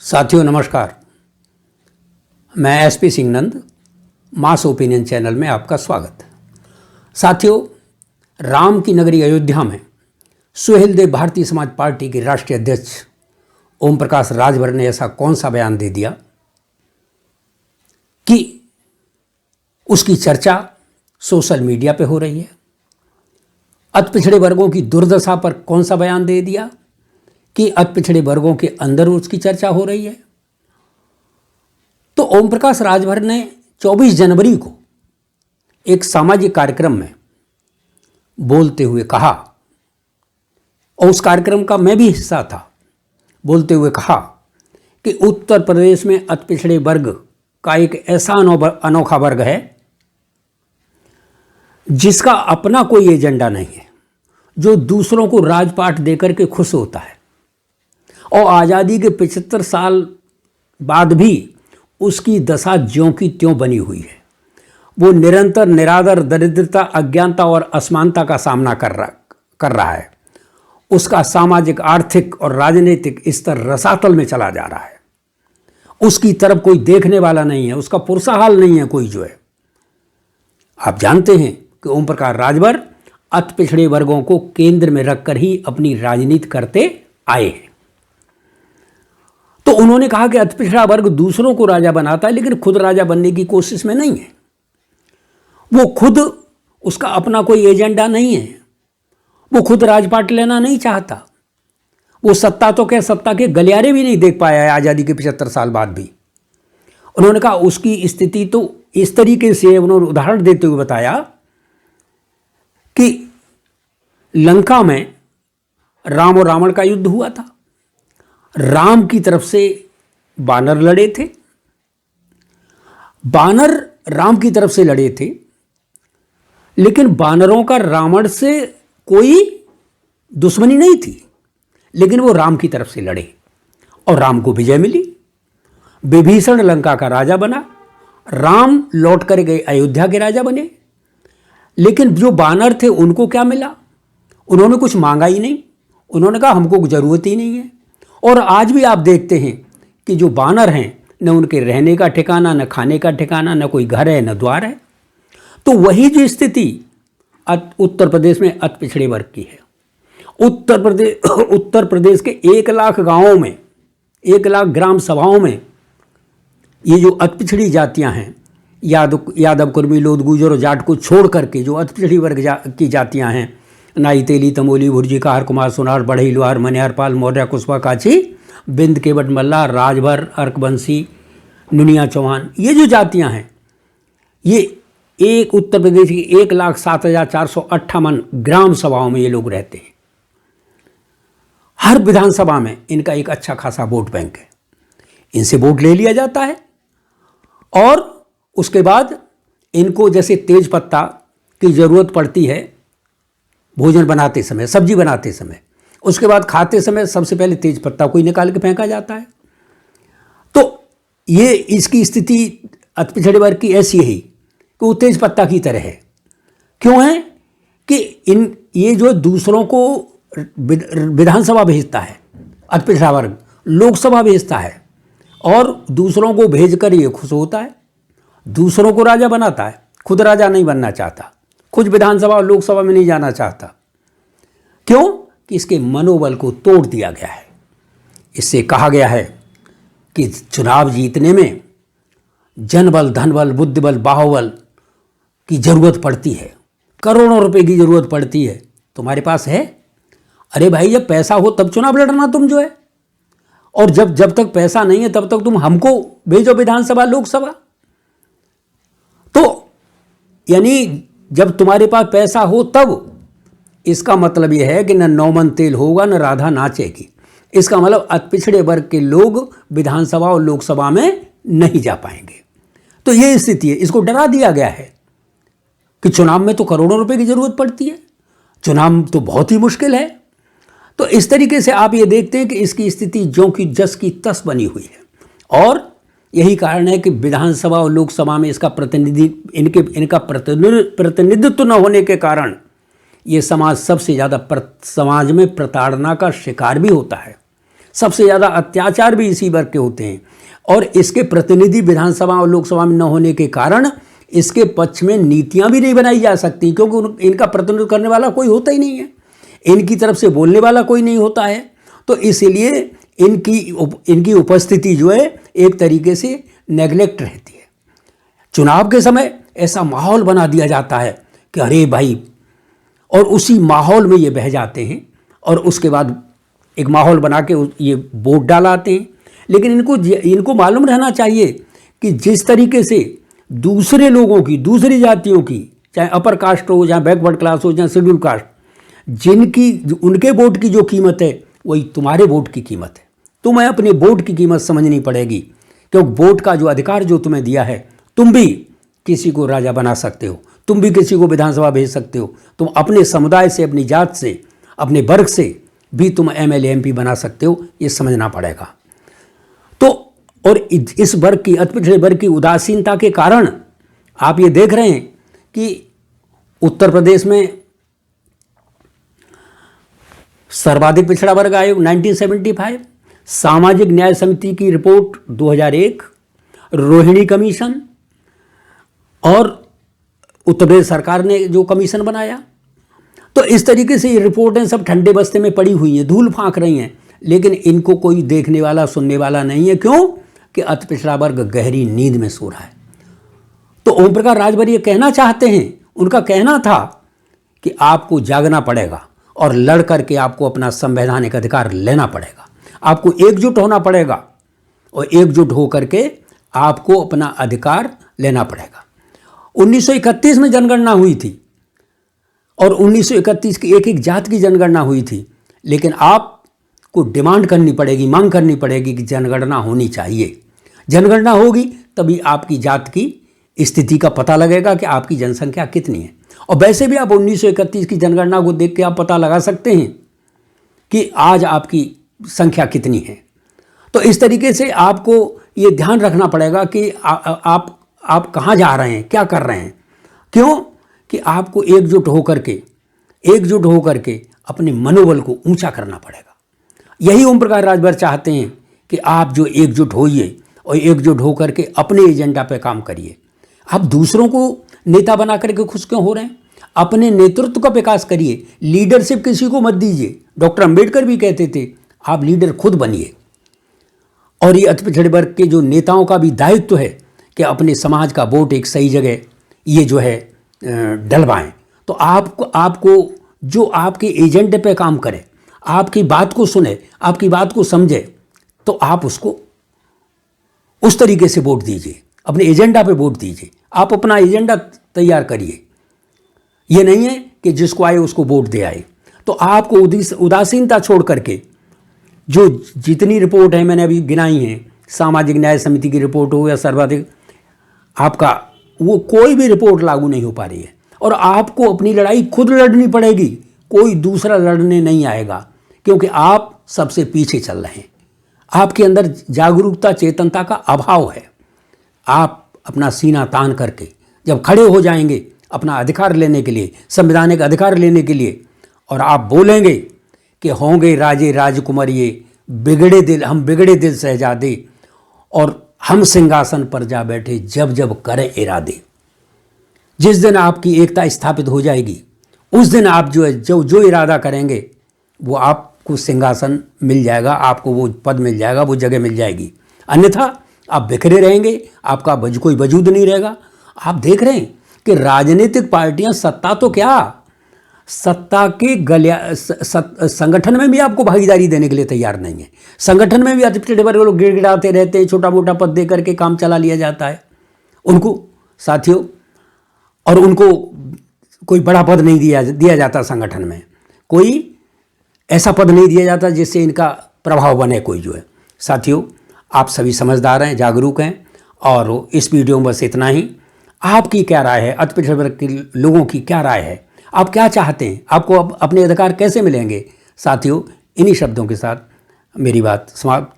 साथियों नमस्कार। मैं एसपी सिंहनंद मास ओपिनियन चैनल में आपका स्वागत है। साथियों, राम की नगरी अयोध्या में सुहेलदेव भारतीय समाज पार्टी के राष्ट्रीय अध्यक्ष ओम प्रकाश राजभर ने ऐसा कौन सा बयान दे दिया कि उसकी चर्चा सोशल मीडिया पे हो रही है। अति पिछड़े वर्गों की दुर्दशा पर कौन सा बयान दे दिया कि अति पिछड़े वर्गों के अंदर उसकी चर्चा हो रही है। तो ओम प्रकाश राजभर ने 24 जनवरी को एक सामाजिक कार्यक्रम में बोलते हुए कहा, और उस कार्यक्रम का मैं भी हिस्सा था, बोलते हुए कहा कि उत्तर प्रदेश में अति पिछड़े वर्ग का एक ऐसा अनोखा वर्ग है जिसका अपना कोई एजेंडा नहीं है, जो दूसरों को राजपाट देकर के खुश होता है। और आज़ादी के 75 साल बाद भी उसकी दशा ज्यों की त्यों बनी हुई है। वो निरंतर निरादर, दरिद्रता, अज्ञानता और असमानता का सामना कर रहा है। उसका सामाजिक, आर्थिक और राजनीतिक स्तर रसातल में चला जा रहा है। उसकी तरफ कोई देखने वाला नहीं है, उसका पुरसाहाल नहीं है कोई जो है। आप जानते हैं कि ओम प्रकाश राजभर अति पिछड़े वर्गों को केंद्र में रखकर ही अपनी राजनीति करते आए हैं। तो उन्होंने कहा कि अति पिछड़ा वर्ग दूसरों को राजा बनाता है, लेकिन खुद राजा बनने की कोशिश में नहीं है। वो खुद, उसका अपना कोई एजेंडा नहीं है। वो खुद राजपाट लेना नहीं चाहता। वो सत्ता तो क्या, सत्ता के गलियारे भी नहीं देख पाया है आज़ादी के 75 साल बाद भी। उन्होंने कहा उसकी स्थिति तो इस तरीके से, उन्होंने उदाहरण देते हुए बताया कि लंका में राम और रावण का युद्ध हुआ था। राम की तरफ से बानर लड़े थे, बानर राम की तरफ से लड़े थे, लेकिन बानरों का रावण से कोई दुश्मनी नहीं थी, लेकिन वो राम की तरफ से लड़े और राम को विजय मिली। विभीषण लंका का राजा बना, राम लौट कर गए अयोध्या के राजा बने। लेकिन जो बानर थे उनको क्या मिला? उन्होंने कुछ मांगा ही नहीं। उन्होंने कहा हमको जरूरत ही नहीं है। और आज भी आप देखते हैं कि जो बानर हैं, न उनके रहने का ठिकाना, न खाने का ठिकाना, न कोई घर है, न द्वार है। तो वही जो स्थिति उत्तर प्रदेश में अति पिछड़े वर्ग की है। उत्तर प्रदेश के 1 लाख गांवों में, 1 लाख ग्राम सभाओं में ये जो अति पिछड़ी जातियां हैं, यादव, कुर्मी, लोध, गुर्जर और जाट को छोड़ करके जो अति पिछड़ी वर्ग की जातियां हैं, नाई, तेली, तमोली, भुर्जी, कार, कुमार, सोनार, बढ़ई, लोहार, मनिहार, पाल, मौर्य, कुशवा, काछी, बिंद, केवट, मल्लाह, राजभर, अर्कवंशी, नुनिया, चौहान, ये जो जातियां हैं, ये एक उत्तर प्रदेश की 1,07,458 ग्राम सभाओं में ये लोग रहते हैं। हर विधानसभा में इनका एक अच्छा खासा वोट बैंक है। इनसे वोट ले लिया जाता है और उसके बाद इनको जैसे तेज पत्ता की ज़रूरत पड़ती है भोजन बनाते समय, सब्जी बनाते समय, उसके बाद खाते समय सबसे पहले तेज पत्ता को ही निकाल के फेंका जाता है। तो ये इसकी स्थिति अति पिछड़े वर्ग की ऐसी है कि वो तेज पत्ता की तरह है। क्यों है कि ये जो दूसरों को विधानसभा भेजता है, अति पिछड़ा वर्ग लोकसभा भेजता है और दूसरों को भेजकर ये खुश होता है, दूसरों को राजा बनाता है, खुद राजा नहीं बनना चाहता, खुद विधानसभा और लोकसभा में नहीं जाना चाहता। क्यों? कि इसके मनोबल को तोड़ दिया गया है। इससे कहा गया है कि चुनाव जीतने में जनबल, धनबल, बुद्धिबल, बाहुबल की जरूरत पड़ती है, करोड़ों रुपए की जरूरत पड़ती है। तुम्हारे पास है? अरे भाई, जब पैसा हो तब चुनाव लड़ना तुम जो है, और जब तक पैसा नहीं है तब तक तुम हमको भेजो विधानसभा, लोकसभा। तो यानी जब तुम्हारे पास पैसा हो तब, इसका मतलब यह है कि न नौमन तेल होगा, न राधा नाचेगी। इसका मतलब अति पिछड़े वर्ग के लोग विधानसभा और लोकसभा में नहीं जा पाएंगे। तो ये स्थिति है। इसको डरा दिया गया है कि चुनाव में तो करोड़ों रुपए की जरूरत पड़ती है, चुनाव तो बहुत ही मुश्किल है। तो इस तरीके से आप ये देखते हैं कि इसकी स्थिति ज्यों की जस की तस बनी हुई है। और यही कारण है कि विधानसभा और लोकसभा में इसका इनका प्रतिनिधित्व न होने के कारण ये समाज सबसे ज़्यादा समाज में प्रताड़ना का शिकार भी होता है। सबसे ज़्यादा अत्याचार भी इसी वर्ग के होते हैं। और इसके प्रतिनिधि विधानसभा और लोकसभा में न होने के कारण इसके पक्ष में नीतियां भी नहीं बनाई जा सकती, क्योंकि इनका प्रतिनिधित्व करने वाला कोई होता ही नहीं है, इनकी तरफ से बोलने वाला कोई नहीं होता है। तो इसलिए इनकी उपस्थिति जो है एक तरीके से नेगलेक्ट रहती है। चुनाव के समय ऐसा माहौल बना दिया जाता है कि अरे भाई, और उसी माहौल में ये बह जाते हैं और उसके बाद एक माहौल बना के ये वोट डालाते हैं। लेकिन इनको मालूम रहना चाहिए कि जिस तरीके से दूसरे लोगों की, दूसरी जातियों की, चाहे अपर कास्ट हो, चाहे बैकवर्ड क्लास हो, चाहे शेड्यूल कास्ट, उनके वोट की जो कीमत है वही तुम्हारे वोट की कीमत है। तुम्हें अपने वोट की कीमत समझनी पड़ेगी, क्योंकि वोट का जो अधिकार जो तुम्हें दिया है, तुम भी किसी को राजा बना सकते हो, तुम भी किसी को विधानसभा भेज सकते हो, तुम अपने समुदाय से, अपनी जात से, अपने वर्ग से भी तुम एमएलए एमपी बना सकते हो, ये समझना पड़ेगा। तो और इस वर्ग की, अति पिछड़े वर्ग की उदासीनता के कारण आप ये देख रहे हैं कि उत्तर प्रदेश में सर्वाधिक पिछड़ा वर्ग आयोग 1975, सामाजिक न्याय समिति की रिपोर्ट 2001, रोहिणी कमीशन और उत्तर प्रदेश सरकार ने जो कमीशन बनाया। तो इस तरीके से ये रिपोर्टें सब ठंडे बस्ते में पड़ी हुई हैं, धूल फांक रही हैं, लेकिन इनको कोई देखने वाला, सुनने वाला नहीं है। क्यों? कि अति पिछड़ा वर्ग गहरी नींद में सो रहा है। तो ओम प्रकाश राजभर ये कहना चाहते हैं, उनका कहना था कि आपको जागना पड़ेगा और लड़ करके आपको अपना संवैधानिक अधिकार लेना पड़ेगा, आपको एकजुट होना पड़ेगा और एकजुट होकर के आपको अपना अधिकार लेना पड़ेगा। 1931 में जनगणना हुई थी और 1931 की एक एक जात की जनगणना हुई थी, लेकिन आपको डिमांड करनी पड़ेगी, मांग करनी पड़ेगी कि जनगणना होनी चाहिए। जनगणना होगी तभी आपकी जात की स्थिति का पता लगेगा कि आपकी जनसंख्या कितनी है। और वैसे भी आप 1931 की जनगणना को देख के आप पता लगा सकते हैं कि आज आपकी संख्या कितनी है। तो इस तरीके से आपको ये ध्यान रखना पड़ेगा कि आप कहाँ जा रहे हैं, क्या कर रहे हैं। क्यों? कि आपको एकजुट होकर के अपने मनोबल को ऊंचा करना पड़ेगा। यही ओम प्रकाश राजभर चाहते हैं कि आप जो एकजुट होइए और एकजुट होकर के अपने एजेंडा पे काम करिए। आप दूसरों को नेता बना करके खुश क्यों हो रहे हैं? अपने नेतृत्व का विकास करिए, लीडरशिप किसी को मत दीजिए। डॉक्टर अंबेडकर भी कहते थे आप लीडर खुद बनिए। और ये अति पिछड़े वर्ग के जो नेताओं का भी दायित्व है कि अपने समाज का वोट एक सही जगह ये जो है डलवाएं। तो आपको जो आपके एजेंडे पे काम करे, आपकी बात को सुने, आपकी बात को समझे, तो आप उसको उस तरीके से वोट दीजिए, अपने एजेंडा पे वोट दीजिए। आप अपना एजेंडा तैयार करिए, ये नहीं है कि जिसको आए उसको वोट दे आए। तो आपको उदासीनता छोड़ करके जो जितनी रिपोर्ट है मैंने अभी गिनाई हैं, सामाजिक न्याय समिति की रिपोर्ट हो या सर्वाधिक, आपका वो कोई भी रिपोर्ट लागू नहीं हो पा रही है। और आपको अपनी लड़ाई खुद लड़नी पड़ेगी, कोई दूसरा लड़ने नहीं आएगा, क्योंकि आप सबसे पीछे चल रहे हैं। आपके अंदर जागरूकता, चेतनता का अभाव है। आप अपना सीना तान करके जब खड़े हो जाएंगे अपना अधिकार लेने के लिए, संवैधानिक अधिकार लेने के लिए, और आप बोलेंगे कि होंगे राजे राजकुमार ये बिगड़े दिल, हम बिगड़े दिल शहजादे, और हम सिंहासन पर जा बैठे जब जब करें इरादे। जिस दिन आपकी एकता स्थापित हो जाएगी, उस दिन आप जो इरादा करेंगे वो आपको सिंहासन मिल जाएगा, आपको वो पद मिल जाएगा, वो जगह मिल जाएगी। अन्यथा आप बिखरे रहेंगे, आपका कोई वजूद नहीं रहेगा। आप देख रहे हैं कि राजनीतिक पार्टियां सत्ता तो क्या, सत्ता के संगठन में भी आपको भागीदारी देने के लिए तैयार नहीं है। संगठन में भी अति पिछड़े वर्ग लोग गिड़गिड़ाते रहते हैं, छोटा मोटा पद दे करके काम चला लिया जाता है उनको, साथियों। और उनको कोई बड़ा पद नहीं दिया जाता संगठन में, कोई ऐसा पद नहीं दिया जाता जिससे इनका प्रभाव बने कोई जो है। साथियों, आप सभी समझदार हैं, जागरूक हैं, और इस वीडियो में बस इतना ही। आपकी क्या राय है, अति पिछड़े वर्ग के लोगों की क्या राय है, आप क्या चाहते हैं, आपको अपने अधिकार कैसे मिलेंगे? साथियों, इन्हीं शब्दों के साथ मेरी बात समाप्त।